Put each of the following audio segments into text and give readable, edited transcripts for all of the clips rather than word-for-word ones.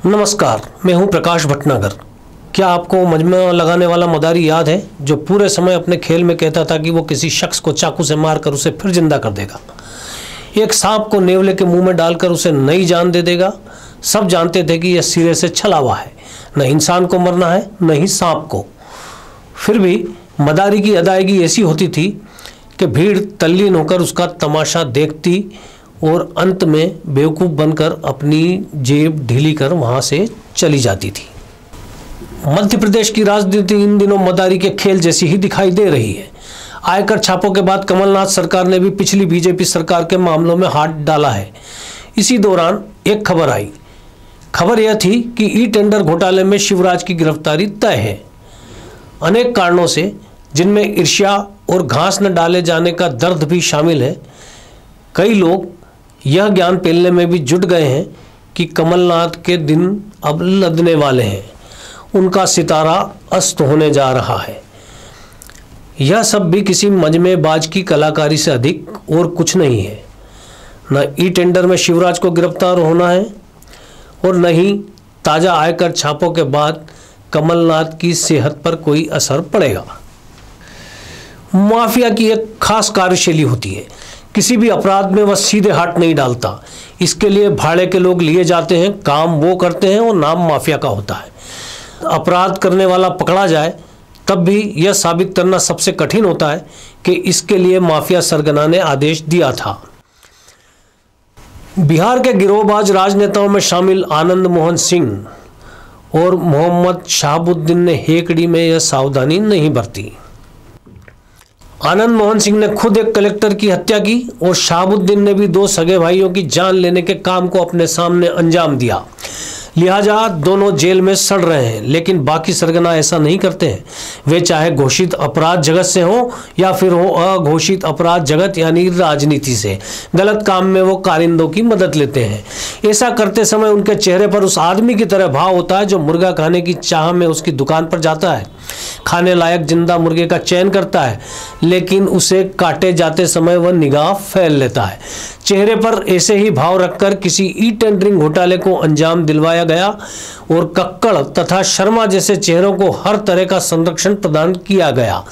नमस्कार, मैं हूं प्रकाश भटनागर। क्या आपको मजमा लगाने वाला मदारी याद है, जो पूरे समय अपने खेल में कहता था कि वो किसी शख्स को चाकू से मारकर उसे फिर जिंदा कर देगा, एक सांप को नेवले के मुंह में डालकर उसे नई जान दे देगा। सब जानते थे कि यह सिरे से छलावा है, न इंसान को मरना है न ही सांप को। फिर भी मदारी की अदायगी ऐसी होती थी कि भीड़ तल्लीन होकर उसका तमाशा देखती और अंत में बेवकूफ़ बनकर अपनी जेब ढीली कर वहाँ से चली जाती थी। मध्य प्रदेश की राजनीति इन दिनों मदारी के खेल जैसी ही दिखाई दे रही है। आयकर छापों के बाद कमलनाथ सरकार ने भी पिछली बीजेपी सरकार के मामलों में हाथ डाला है। इसी दौरान एक खबर आई। खबर यह थी कि ई टेंडर घोटाले में शिवराज की गिरफ्तारी तय है। अनेक कारणों से, जिनमें ईर्ष्या और घास न डाले जाने का दर्द भी शामिल है, कई लोग यह ज्ञान पेलने में भी जुट गए हैं कि कमलनाथ के दिन अब लदने वाले हैं, उनका सितारा अस्त होने जा रहा है। यह सब भी किसी मजमेबाज की कलाकारी से अधिक और कुछ नहीं है। न ई टेंडर में शिवराज को गिरफ्तार होना है और न ही ताज़ा आयकर छापों के बाद कमलनाथ की सेहत पर कोई असर पड़ेगा। माफिया की एक खास कार्यशैली होती है। किसी भी अपराध में वह सीधे हाथ नहीं डालता। इसके लिए भाड़े के लोग लिए जाते हैं, काम वो करते हैं और नाम माफिया का होता है। अपराध करने वाला पकड़ा जाए तब भी यह साबित करना सबसे कठिन होता है कि इसके लिए माफिया सरगना ने आदेश दिया था। बिहार के गिरोहबाज राजनेताओं में शामिल आनंद मोहन सिंह और मोहम्मद शहाबुद्दीन ने हेकड़ी में यह सावधानी नहीं बरती। आनंद मोहन सिंह ने खुद एक कलेक्टर की हत्या की और शहाबुद्दीन ने भी दो सगे भाइयों की जान लेने के काम को अपने सामने अंजाम दिया। लिहाजा दोनों जेल में सड़ रहे हैं, लेकिन बाकी सरगना ऐसा नहीं करते हैं। वे चाहे घोषित अपराध जगत से हो या फिर हो अघोषित अपराध जगत यानी राजनीति से, गलत काम में वो कारिंदों की मदद लेते हैं। ऐसा करते समय उनके चेहरे पर उस आदमी की तरह भाव होता है जो मुर्गा खाने की चाह में उसकी दुकान पर जाता है, खाने लायक जिंदा मुर्गे का चयन करता है, लेकिन उसे काटे जाते समय वह निगाह फैल लेता है। चेहरे पर ऐसे ही भाव रखकर किसी ई टेंडरिंग घोटाले को अंजाम दिलवाया गया और कक्कड़ तथा शर्मा जैसे चेहरों को हर तरह का संरक्षण प्रदान किया गया।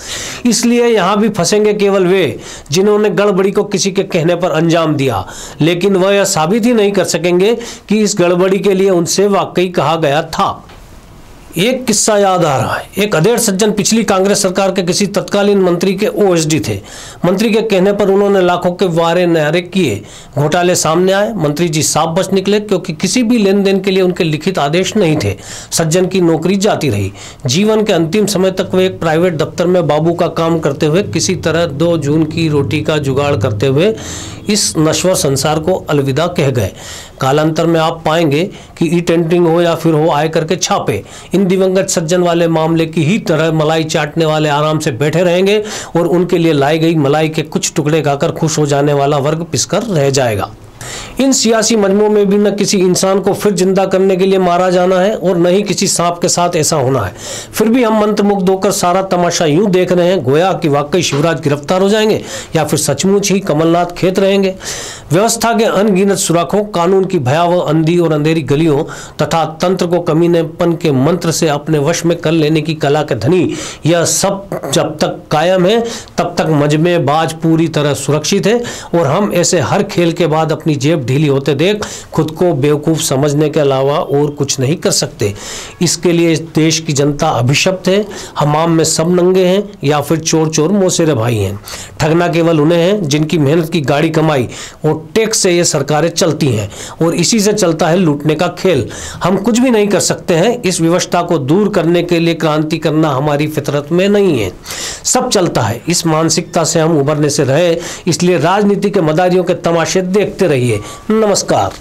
इसलिए यहाँ भी फंसेंगे केवल वे जिन्होंने गड़बड़ी को किसी के कहने पर अंजाम दिया, लेकिन वह यह साबित ही नहीं कर सकेंगे कि इस गड़बड़ी के लिए उनसे वाकई कहा गया था। एक किस्सा याद आ रहा है। एक अधेड़ सज्जन पिछली कांग्रेस सरकार के किसी तत्कालीन मंत्री के ओएसडी थे। मंत्री के कहने पर उन्होंने लाखों के वारे न्यारे किए। घोटाले सामने आए, मंत्री जी साफ बच निकले, क्योंकि किसी भी लेन देन के लिए उनके लिखित आदेश नहीं थे। सज्जन की नौकरी जाती रही। जीवन के अंतिम समय तक वे एक प्राइवेट दफ्तर में बाबू का काम करते हुए किसी तरह 2 जून की रोटी का जुगाड़ करते हुए इस नश्वर संसार को अलविदा कह गए। कालांतर में आप पाएंगे कि ई टेंडरिंग हो या फिर हो आयकर के छापे, इन दिवंगत सज्जन वाले मामले की ही तरह मलाई चाटने वाले आराम से बैठे रहेंगे और उनके लिए लाई गई मलाई के कुछ टुकड़े खाकर खुश हो जाने वाला वर्ग पिसकर रह जाएगा। इन सियासी मजमों में भी न किसी इंसान को फिर जिंदा करने के लिए मारा जाना है और न ही किसी सांप के साथ ऐसा होना है। फिर भी हम मंत्रमुग्ध होकर सारा तमाशा यूं देख रहे हैं गोया कि वाकई शिवराज गिरफ्तार हो जाएंगे या फिर सचमुच ही कमलनाथ खेत रहेंगे। व्यवस्था के अनगिनत सुराखों, कानून की भयावह अंधी और अंधेरी गलियों तथा तंत्र को कमीनेपन के मंत्र से अपने वश में कर लेने की कला के धनी, यह सब जब तक कायम है तब तक मजमेबाज पूरी तरह सुरक्षित है और हम ऐसे हर खेल के बाद अपनी जेब ढीली होते देख खुद को बेवकूफ़ समझने के अलावा और कुछ नहीं कर सकते। इसके लिए इस देश की जनता अभिशप्त है। हमाम में सब नंगे हैं या फिर चोर चोर मौसेरे भाई हैं। ठगना केवल उन्हें है जिनकी मेहनत की गाड़ी कमाई और टैक्स से ये सरकारें चलती हैं और इसी से चलता है लूटने का खेल। हम कुछ भी नहीं कर सकते हैं। इस व्यवस्था को दूर करने के लिए क्रांति करना हमारी फितरत में नहीं है। सब चलता है। इस मानसिकता से हम उभरने से रहे, इसलिए राजनीति के मदारियों के तमाशे देखते रहिए। नमस्कार।